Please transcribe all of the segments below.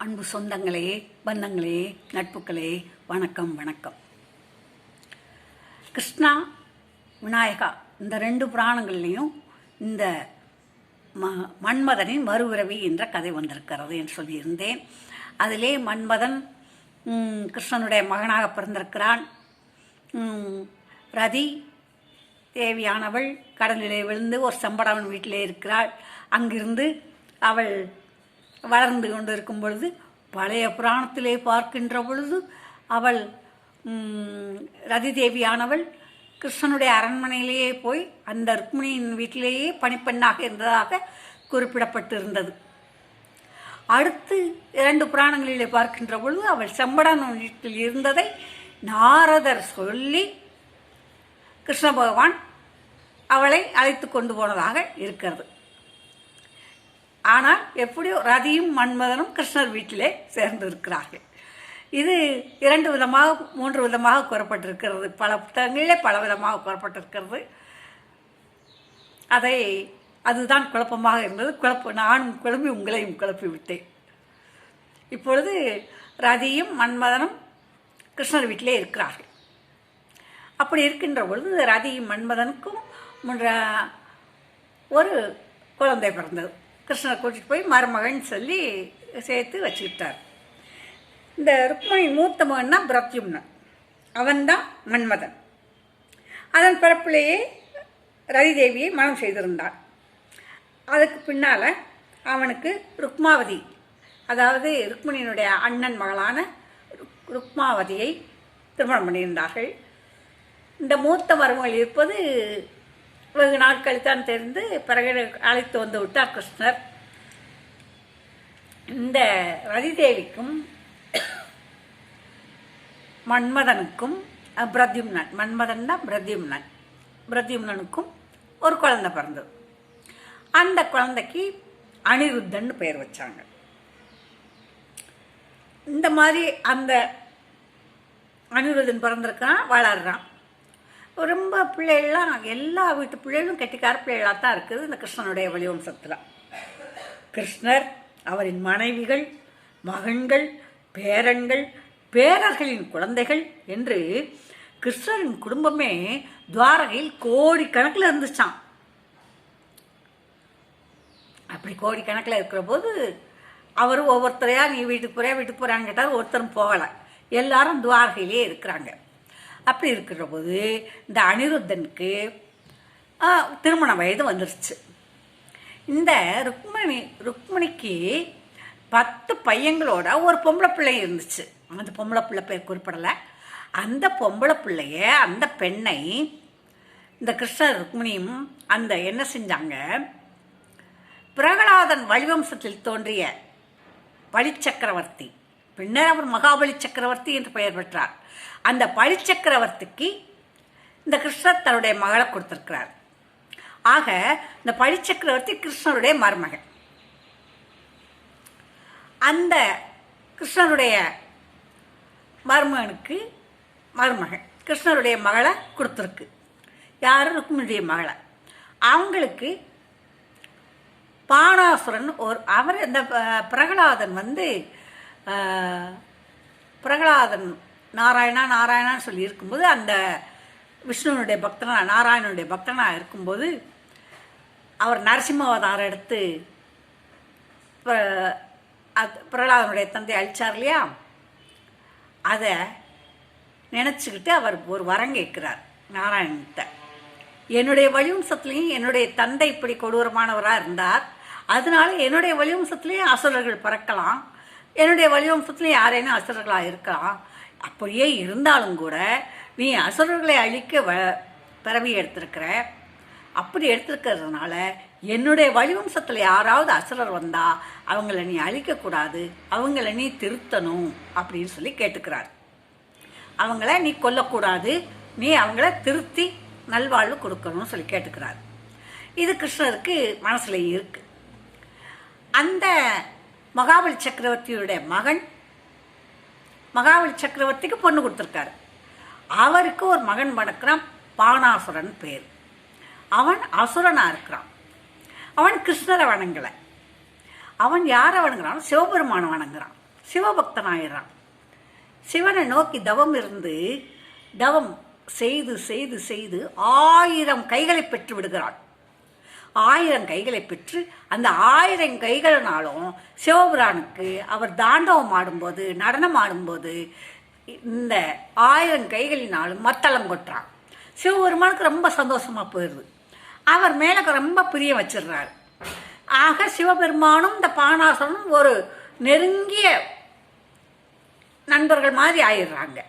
அன்பு சொந்தங்களே, பந்தங்களே, நட்புகளே, வணக்கம் வணக்கம். கிருஷ்ணா, விநாயகா இந்த ரெண்டு புராணங்கள்லேயும் இந்த மன்மதனின் மறுபிறவி என்ற கதை வந்திருக்கிறது என்று சொல்லியிருந்தேன். அதிலே மன்மதன் கிருஷ்ணனுடைய மகனாக பிறந்திருக்கிறான். ரதி தேவியானவள் கடலிலே விழுந்து ஒரு செம்படவன் வீட்டிலே இருக்கிறாள். அங்கிருந்து அவள் வளர்ந்து கொண்டு இருக்கும் பொழுது பழைய புராணத்திலே பார்க்கின்ற பொழுது அவள் ரதி தேவியானவள் கிருஷ்ணனுடைய அரண்மனையிலேயே போய் அந்த ருக்மிணியின் வீட்டிலேயே பணிப்பெண்ணாக இருந்ததாக குறிப்பிடப்பட்டிருந்தது. அடுத்து 2 புராணங்களிலே பார்க்கின்ற பொழுது அவள் செம்படவன் வீட்டில் இருந்ததை நாரதர் சொல்லி கிருஷ்ண பகவான் அவளை அழைத்து கொண்டு போனதாக இருக்கிறது. ஆனால் எப்படியோ ரதியும் மன்மதனும் கிருஷ்ணர் வீட்டிலே சேர்ந்து இருக்கிறார்கள். இது 2 விதமாக 3 விதமாக கூறப்பட்டிருக்கிறது. பல புத்தகங்களிலே பல விதமாக கூறப்பட்டிருக்கிறது. அதுதான் குழப்பமாக இருந்தது. நானும் குழம்பி உங்களையும் குழப்பி விட்டேன். இப்பொழுது ரதியும் மன்மதனும் கிருஷ்ணர் வீட்டிலே இருக்கிறார்கள். அப்படி இருக்கின்ற பொழுது ரதியும் மன்மதனுக்கும் ஒரு குழந்தை பிறந்தது. கிருஷ்ணரை கூட்டிகிட்டு போய் மருமகன் சொல்லி சேர்த்து வச்சுக்கிட்டார். இந்த ருக்மிணி மூத்த மகன்னா பிரத்யும்னன், அவன்தான் மன்மதன். அதன் பிறப்பிலேயே ரதிதேவியை மனம் செய்திருந்தான். அதுக்கு பின்னால் அவனுக்கு ருக்மாவதி, அதாவது ருக்மிணியினுடைய அண்ணன் மகளான ருக்மாவதியை திருமணம் பண்ணியிருந்தார்கள். இந்த மூத்த மருமகள் இருப்பது வெகு நாட்களில்தான் தெரிந்து பிறகு அழைத்து வந்து விட்டார் கிருஷ்ணர். இந்த ரதிதேவிக்கும் மன்மதனுக்கும் பிரத்யும்னனுக்கும் ஒரு குழந்தை பிறந்தது. அந்த குழந்தைக்கு அனிருத்தன் பெயர் வச்சாங்க. இந்த மாதிரி அந்த அனிருத்தன் பிறந்திருக்கான், வளர்றான். ரொம்ப பிள்ளைகள்லாம் எல்லா வீட்டு பிள்ளைகளும் கெட்டிக்கார பிள்ளைகளாக தான் இருக்குது இந்த கிருஷ்ணனுடைய வழிவம்சத்தில். கிருஷ்ணர், அவரின் மனைவிகள், மகன்கள், பேரன்கள், பேரர்களின் குழந்தைகள் என்று கிருஷ்ணரின் குடும்பமே துவாரகையில் கோடிக்கணக்கில் இருந்துச்சான். அப்படி கோடிக்கணக்கில் இருக்கிற போது அவர் ஒவ்வொருத்தரையா நீ வீட்டுக்கு போகிறான்னு கேட்டால் ஒருத்தரும் போகலை, எல்லாரும் துவாரகையிலே இருக்கிறாங்க. அப்படி இருக்கிற போது இந்த அனிருத்தனுக்கு திருமண வயது வந்துருச்சு. இந்த ருக்மிணிக்கு 10 பையங்களோட ஒரு பொம்பளை பிள்ளை இருந்துச்சு. அந்த பொம்பளை பிள்ளை பேர் குறிப்பிடலை. அந்த பொம்பளை பிள்ளைய, அந்த பெண்ணை இந்த கிருஷ்ணர் ருக்மிணியும் என்ன செஞ்சாங்க, பிரகலாதன் வழிவம்சத்தில் தோன்றிய பலிச்சக்கரவர்த்தி, பின்னர் அவர் மகாபலி சக்கரவர்த்தி என்று பெயர் பெற்றார். அந்த பலிச்சக்கரவர்த்திக்கு இந்த கிருஷ்ணர் தன்னுடைய மகளை கொடுத்திருக்கிறார். ஆக இந்த பலிச்சக்கரவர்த்தி கிருஷ்ணருடைய மருமகன். அந்த கிருஷ்ணருடைய மருமகன் கிருஷ்ணருடைய மகளை கொடுத்துருக்கு. யார்? ருக்மிணியுடைய மகளை. அவங்களுக்கு பாணாசுரன் அவர் இந்த பிரகலாதன் நாராயணான்னு சொல்லி இருக்கும்போது, அந்த விஷ்ணுனுடைய நாராயணனுடைய பக்தனாக இருக்கும்போது அவர் நரசிம்மாவதாரம் எடுத்து பிரகலாதனுடைய தந்தை அழிச்சார் இல்லையா, அதை நினச்சிக்கிட்டு அவர் ஒரு வரம் கேட்கிறார் நாராயணன்கிட்ட. என்னுடைய வழிவம்சத்துலேயும் என்னுடைய தந்தை இப்படி கொடூரமானவராக இருந்தார், அதனால என்னுடைய வழிவம்சத்துலேயும் அசுரர்கள் பிறக்கலாம், என்னுடைய வழிவம்சத்துலேயும் யாரேனும் அசுரர்களாக இருக்கலாம். அப்படியே இருந்தாலும் கூட நீ அசுரர்களை அழிக்க பிறவி எடுத்திருக்கிற. அப்படி எடுத்திருக்கிறதுனால என்னுடைய வழிவம்சத்தில் யாராவது அசுரர் வந்தால் அவங்கள நீ அழிக்கக்கூடாது, அவங்கள நீ திருத்தணும் அப்படின்னு சொல்லி கேட்டுக்கிறார். அவங்கள நீ கொல்லக்கூடாது, நீ அவங்கள திருத்தி நல்வாழ்வு கொடுக்கணும்னு சொல்லி கேட்டுக்கிறார். இது கிருஷ்ணருக்கு மனசில் இருக்கு. அந்த மகாபலி சக்கரவர்த்தியுடைய மகன் மகாபலி சக்கரவர்த்திக்கு பொண்ணு கொடுத்துருக்காரு. அவருக்கு ஒரு மகன் பணக்கிறான், பாணாசுரன் பேர். அவன் அசுரனாக இருக்கிறான். அவன் கிருஷ்ணரை வணங்கலை. அவன் யாரை வணங்குறான்? சிவபெருமானை வணங்குறான். சிவபக்தனாயிடுறான். சிவனை நோக்கி தவம் இருந்து தவம் செய்து செய்து செய்து 1000 கைகளை பெற்று விடுகிறான். 1000 கைகளை பெற்று அந்த 1000 கைகளினாலும் சிவபுரானுக்கு அவர் தாண்டவம் ஆடும்போது, நடனம் ஆடும்போது இந்த 1000 கைகளினாலும் மத்தளம் கொட்டுறான். சிவபெருமானுக்கு ரொம்ப சந்தோஷமாக போயிடுது. அவர் மேலே ரொம்ப பிரியம் வச்சிடுறாரு. ஆக சிவபெருமானும் இந்த பானாசுரனும் ஒரு நெருங்கிய நண்பர்கள் மாதிரி ஆயிடுறாங்க.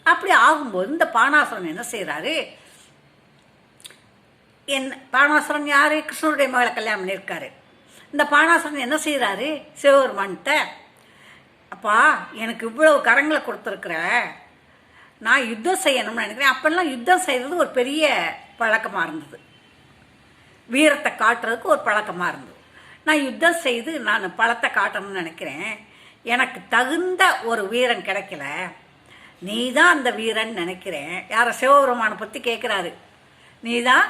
அப்படி ஆகும்போது இந்த பானாசுரன் என்ன செய்கிறாரு, பானாசுரன் யாரு? கிருஷ்ணனுடைய மகளை கல்யாணம் பண்ணியிருக்காரு. இந்த பானாசுரன் என்ன செய்கிறாரு, சிவபெருமான்கிட்ட, அப்பா எனக்கு இவ்வளவு கரங்களை கொடுத்துருக்குற, நான் யுத்தம் செய்யணும்னு நினைக்கிறேன். அப்பெல்லாம் யுத்தம் செய்கிறது ஒரு பெரிய பழக்கமாக இருந்தது, வீரத்தை காட்டுறதுக்கு ஒரு பழக்கமாக இருந்தது. நான் யுத்தம் செய்து நான் பழத்தை காட்டணும்னு நினைக்கிறேன். எனக்கு தகுந்த ஒரு வீரன் கிடைக்கல, நீ தான் அந்த வீரன் நினைக்கிறேன். யாரை? சிவபெருமானை பற்றி கேட்குறாரு. நீ தான்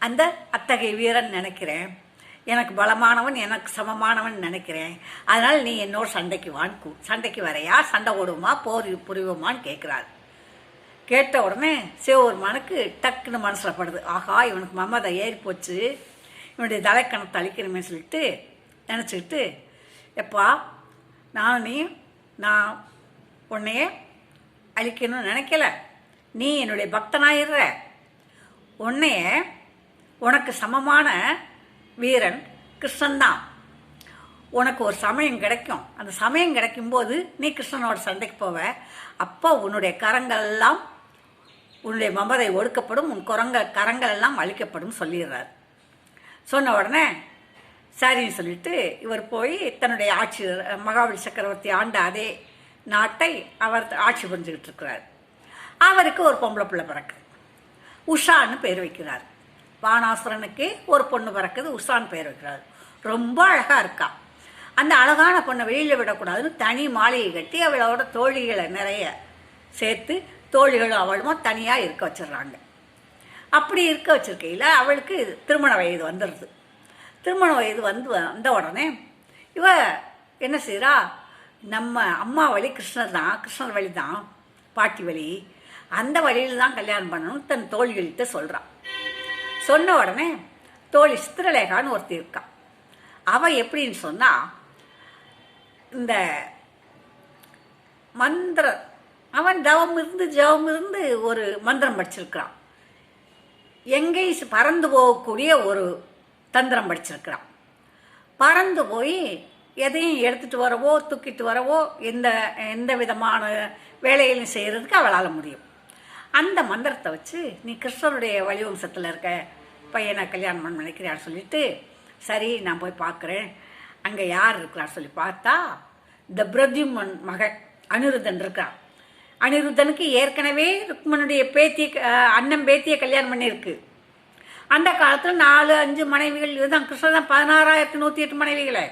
அந்த அத்தகைய வீரன் நினைக்கிறேன், எனக்கு பலமானவன், எனக்கு சமமானவன் நினைக்கிறேன். அதனால் நீ என்னோட சண்டைக்கு வரையா, சண்டை ஓடுவோமா, போர் புரிவோமான்னு கேட்குறாரு. கேட்ட உடனே சிவபெருமானுக்கு டக்குன்னு மனசில் படுது, ஆஹா இவனுக்கு மமதை ஏறி போச்சு, இவனுடைய தலைக்கணத்தை அழிக்கணுமே சொல்லிட்டு நினச்சிக்கிட்டு, எப்பா நான் உன்னைய அழிக்கணும்னு நினைக்கல, நீ என்னுடைய பக்தனாயிடுற, உனக்கு சமமான வீரன் கிருஷ்ணன் தான். உனக்கு ஒரு சமயம் கிடைக்கும், அந்த சமயம் கிடைக்கும்போது நீ கிருஷ்ணனோட சண்டைக்கு போவ. அப்போ உன்னுடைய கரங்கள் எல்லாம், உன்னுடைய மமதை ஒடுக்கப்படும், உன் கரங்கள் எல்லாம் அழிக்கப்படும் சொல்லிடுறார். சொன்ன உடனே சரின்னு சொல்லிட்டு இவர் போய் தன்னுடைய ஆட்சி, மகாபலி சக்கரவர்த்தி ஆண்ட அதே நாட்டை அவர் ஆட்சி புரிஞ்சுக்கிட்டு இருக்கிறார். அவருக்கு ஒரு பொம்பளை பிள்ளை பிறக்குது, உஷான்னு பேர் வைக்கிறார். பானாசுரனுக்கு ஒரு பொண்ணு பிறக்குது, உஷான்னு பேர் வைக்கிறார். ரொம்ப அழகாக இருக்கா. அந்த அழகான பொண்ணை வெளியில் விடக்கூடாதுன்னு தனி மாளிகை கட்டி அவளோட தோழிகளை நிறைய சேர்த்து தோழிகளும் அவளுமா தனியாக இருக்க வச்சிடுறாங்க. அப்படி இருக்க வச்சிருக்கையில் அவளுக்கு திருமண வயது வந்துடுது. திருமண வயது வந்த உடனே இவ என்ன செய்கிறா, நம்ம அம்மா வழி கிருஷ்ணர் வழி தான், பாட்டி வழி, அந்த வழியில் தான் கல்யாணம் பண்ணணும்னு தன் தோழிகள்கிட்ட சொல்கிறான். சொன்ன உடனே தோழி சித்திரலேகான்னு ஒருத்தி இருக்கான். அவள் எப்படின்னு சொன்னால், இந்த மந்திரம், அவன் ஜபம் இருந்து ஒரு மந்திரம் படிச்சிருக்கிறான். எங்கே பறந்து போகக்கூடிய ஒரு தந்திரம் படிச்சிருக்கிறான். பறந்து போய் எதையும் எடுத்துகிட்டு வரவோ தூக்கிட்டு வரவோ எந்த விதமான வேலைகளையும் செய்கிறதுக்கு அவளால் முடியும். அந்த மந்திரத்தை வச்சு நீ கிருஷ்ணனுடைய வழிவம்சத்தில் இருக்க பையனை கல்யாணம் பண்ண நினைக்கிறான்னு சொல்லிட்டு, சரி நான் போய் பார்க்குறேன், அங்கே யார் இருக்கிறான்னு சொல்லி பார்த்தா இந்த பிரத்யுமன் மகன் அனிருத்தன் இருக்கான். அனிருத்தனுக்கு ஏற்கனவே ருக்மனுடைய அண்ணன் பேத்தியை கல்யாணம் பண்ணியிருக்கு. அந்த காலத்தில் 4-5 மனைவிகள் இதுதான். கிருஷ்ணன் தான் 16,108 மனைவிகளை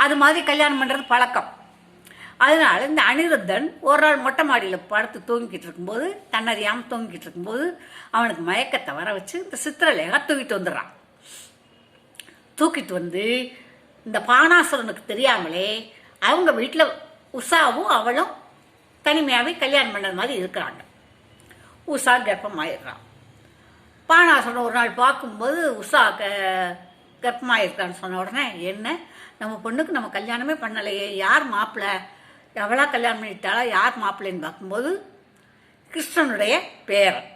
அது மாதிரி கல்யாணம் பண்ணுறது பழக்கம். அதனால இந்த அனிருத்தன் ஒரு நாள் மொட்டை மாடியில் படுத்து தூங்கிக்கிட்டு இருக்கும்போது, தன்னறியாமல் தூங்கிக்கிட்டு இருக்கும்போது அவனுக்கு மயக்கத்தை வர வச்சு இந்த சித்திரலேகா தூக்கிட்டு வந்துடுறான். தூக்கிட்டு வந்து இந்த பானாசுரனுக்கு தெரியாமலே அவங்க வீட்டில் உஷாவும் அவளும் தனிமையாகவே கல்யாணம் பண்ணுறது மாதிரி இருக்கிறாங்க. உஷா கர்ப்பமாயிடுறான். பானாசுரன் ஒரு நாள் பார்க்கும்போது உஷா கர்ப்பமாயிருக்கான்னு சொன்ன உடனே, என்ன நம்ம பொண்ணுக்கு நம்ம கல்யாணமே பண்ணலையே, யார் மாப்பிள்ளை, எவ்வளோ கல்யாணம் பண்ணிட்டாளா, யார் மாப்பிள்ளைன்னு பார்க்கும்போது கிருஷ்ணனுடைய பேரன்.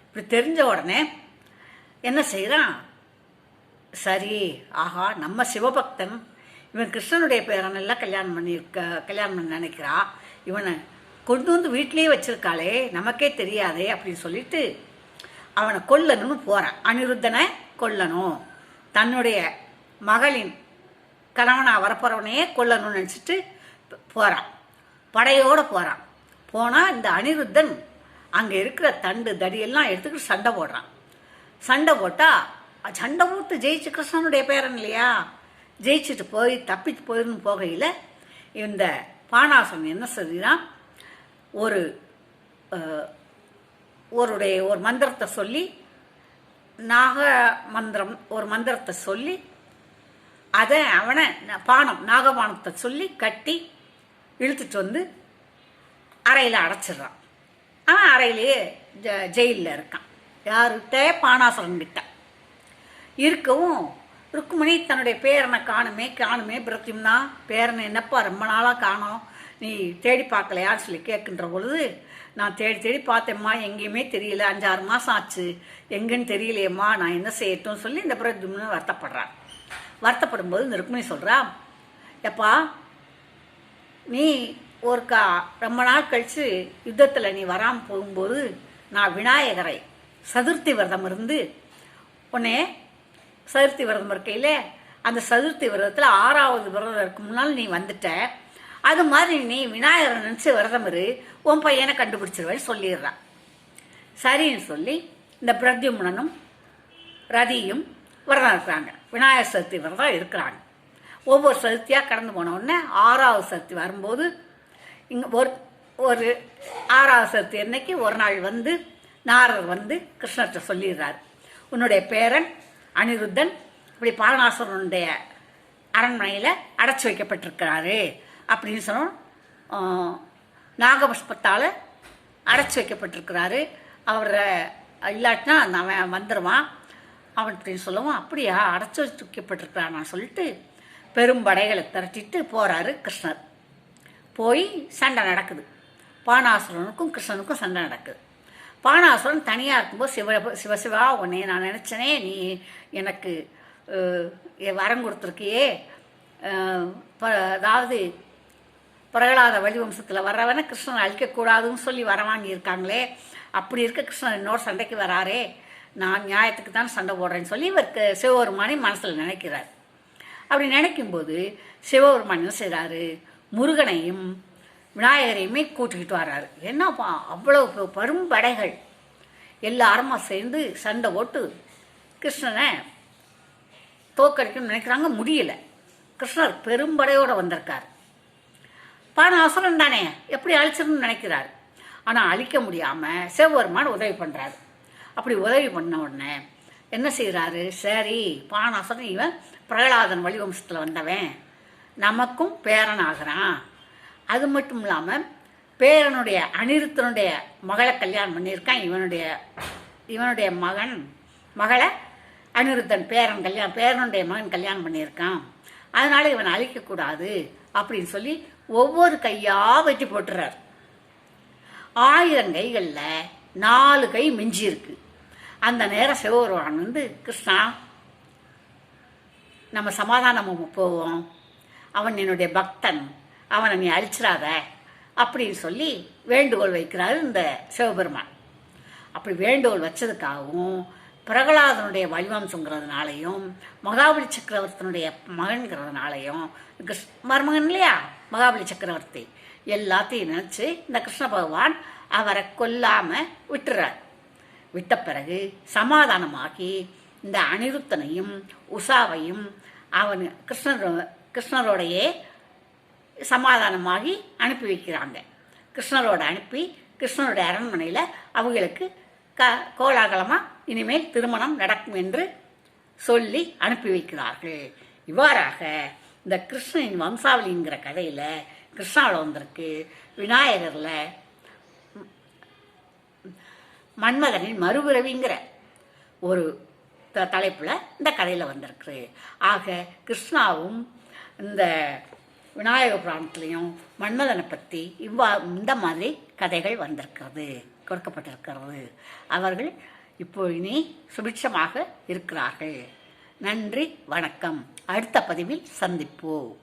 இப்படி தெரிஞ்ச உடனே என்ன செய்கிறான், சரி ஆஹா நம்ம சிவபக்தன், இவன் கிருஷ்ணனுடைய பேரன் எல்லாம் கல்யாணம் பண்ண நினைக்கிறா, இவனை கொண்டு வந்து வீட்டிலேயே வச்சிருக்காளே, நமக்கே தெரியாதே அப்படின்னு சொல்லிட்டு அவனை கொல்லணும்னு போகிறான். அனிருத்தனை கொல்லணும், தன்னுடைய மகளின் கணவனாக வரப்போறவனையே கொல்லணும்னு நினச்சிட்டு போகிறான். படையோடு போகிறான். போனால் இந்த அனிருத்தன் அங்கே இருக்கிற தண்டு தடியெல்லாம் எடுத்துக்கிட்டு சண்டை போடுறான். சண்டை போட்டால் சண்டை போட்டு ஜெயிச்சு கிருஷ்ணனுடைய பேரன் இல்லையா, ஜெயிச்சுட்டு போய் தப்பிச்சு போயிருந்து போகையில் இந்த பானாசுரன் என்ன செய்கிறான், ஒரு மந்திரத்தை சொல்லி, நாக மந்திரம் ஒரு மந்திரத்தை சொல்லி அதை அவனை நாகபானத்தை சொல்லி கட்டி இழுத்துட்டு வந்து அறையில் அடைச்சிடுறான். அவன் அறையிலேயே ஜெயிலில் இருக்கான். யார்கிட்ட? பானாசுரன்கிட்ட இருக்கவும் ருக்மிணி தன்னுடைய பேரனை காணுமே பிரத்யும்னா, பேரனை என்னப்பா ரொம்ப நாளாக காணோம், நீ தேடி பார்க்கலையான்னு சொல்லி கேட்கின்ற பொழுது, நான் தேடி பார்த்தேம்மா, எங்கேயுமே தெரியல, 5-6 மாதம் ஆச்சு, எங்கன்னு தெரியலையம்மா, நான் என்ன செய்யட்டும் சொல்லி இந்த பிரத்யும்னு வருத்தப்படுறான். வருத்தப்படும் போது இந்த ருக்மிணி சொல்கிறா, எப்பா நீ ரொம்ப நாள் கழித்து யுத்தத்தில் நீ வராமல் போகும்போது நான் விநாயகரை சதுர்த்தி விரதம் இருந்து உடனே சதுர்த்தி விரதம் இருக்கையில் அந்த சதுர்த்தி விரதத்தில் 6வது விரதம் இருக்கு முன்னால் நீ வந்துட்ட, அது மாதிரி நீ விநாயகரை நினச்சி விரதம் இரு, உன் பையனை கண்டுபிடிச்சிருவேன்னு சொல்லிடுறான். சரின்னு சொல்லி இந்த பிரத்யும்னனும் ரதியும் விரதம் இருக்கிறாங்க. விநாயகர் சதுர்த்தி விரதம் இருக்கிறாங்க. ஒவ்வொரு சதுர்த்தியாக கடந்து போன உடனே 6வது சதுர்த்தி வரும்போது இங்கே ஒரு 6வது சதுர்த்தி அன்னைக்கு ஒரு நாள் வந்து நாரதர் வந்து கிருஷ்ணர்கிட்ட சொல்லிடுறாரு, உன்னுடைய பேரன் அனிருத்தன் இப்படி பானாசுரனுடைய அரண்மனையில் அடைச்சி வைக்கப்பட்டிருக்கிறாரு அப்படின்னு சொன்னோம். நாகபுஷ்பத்தால் அடைச்சி வைக்கப்பட்டிருக்கிறாரு, அவரை இல்லாட்டினா அவன் வந்துடுவான் அவன் அப்படின்னு சொல்லவும், அப்படியா அடைச்சி வைக்கப்பட்டிருக்கிறான்னு சொல்லிட்டு பெரும்படைகளை திரட்டிட்டு போகிறாரு கிருஷ்ணர். போய் சண்டை நடக்குது. பானாசுரனுக்கும் கிருஷ்ணனுக்கும் சண்டை நடக்குது. பானாசுரன் தனியாக இருக்கும்போது சிவசிவா உன்னை நான் நினச்சனே, நீ எனக்கு வரம் கொடுத்துருக்கியே, அதாவது பிரகலாத வடிவம்சத்தில் வர்றவனை கிருஷ்ணன் அழிக்கக்கூடாதுன்னு சொல்லி வர வாங்கியிருக்காங்களே, அப்படி இருக்க கிருஷ்ணன் இன்னொரு சண்டைக்கு வராரே, நான் நியாயத்துக்கு தான் சண்டை போடுறேன்னு சொல்லி இவருக்கு சிவபெருமானி மனசில் நினைக்கிறார். அப்படி நினைக்கும்போது சிவபெருமான் என்ன செய்கிறாரு, முருகனையும் விநாயகரையுமே கூட்டிக்கிட்டு வர்றாரு. என்னப்பா அவ்வளோ படைகள் எல்லாருமா சேர்ந்து சண்டை போட்டு கிருஷ்ணனை தோக்கடிக்கணும்னு நினைக்கிறாங்க, முடியல. கிருஷ்ணர் பெரும்படையோடு வந்திருக்கார். பானாசுரன் தானே எப்படி அழிச்சிடணும்னு நினைக்கிறார். ஆனால் அழிக்க முடியாமல் சிவபெருமான் உதவி பண்ணுறாரு. அப்படி உதவி பண்ண உடனே என்ன செய்கிறாரு, சரி பானாசுரன் இவன் பிரகலாதன் வழிவம்சத்தில் வந்தவன், நமக்கும் பேரன் ஆகிறான். அது மட்டும் இல்லாமல் பேரனுடைய அனிருத்தனுடைய மகளை கல்யாணம் பண்ணியிருக்கான். இவனுடைய மகளை அனிருத்தன் பேரனுடைய மகன் கல்யாணம் பண்ணியிருக்கான். அதனால இவனை அழிக்கக்கூடாது அப்படின்னு சொல்லி ஒவ்வொரு கையாக வெட்டி போட்டுறார். 1000 கைகளில் 4 கை மிஞ்சி இருக்கு. அந்த நேரம் சிவபெருமான் வந்து, கிருஷ்ணா நம்ம சமாதானம் போவோம், அவன் என்னுடைய பக்தன், அவனை நீ அழிச்சிடாத அப்படின்னு சொல்லி வேண்டுகோள் வைக்கிறாரு இந்த சிவபெருமான். அப்படி வேண்டுகோள் வச்சதுக்காகவும் பிரகலாதனுடைய வடிவம்சங்கிறதுனாலையும் மகாபலி சக்கரவர்த்தினுடைய மகன்கிறதுனாலையும் மருமகன் இல்லையா மகாபலி சக்கரவர்த்தி, எல்லாத்தையும் நினச்சி இந்த கிருஷ்ண பகவான் அவரை கொல்லாமல் விட்டுறார். விட்ட பிறகு சமாதானமாகி இந்த அனிருத்தனையும் உஷாவையும் அவன் கிருஷ்ணரோடையே சமாதானமாகி அனுப்பி வைக்கிறாங்க. கிருஷ்ணரோட அனுப்பி கிருஷ்ணருடைய அரண்மனையில் அவங்களுக்கு கோலாகலமாக இனிமேல் திருமணம் நடக்கும் என்று சொல்லி அனுப்பி வைக்கிறார்கள். இவ்வாறாக இந்த கிருஷ்ணனின் வம்சாவளிங்கிற கதையில் கிருஷ்ணாவில் வந்திருக்கு. விநாயகரில் மன்மதனின் மறுபிறவிங்கிற ஒரு தலைப்பில் இந்த கதையில் வந்திருக்கு. ஆக கிருஷ்ணாவும் இந்த விநாயக புராணத்துலேயும் மன்மதனை பற்றி இந்த மாதிரி கதைகள் வந்திருக்கிறது, கொடுக்கப்பட்டிருக்கிறது. அவர்கள் இப்போ இனி சுபிட்சமாக இருக்கிறார்கள். நன்றி, வணக்கம். அடுத்த பதிவில் சந்திப்போம்.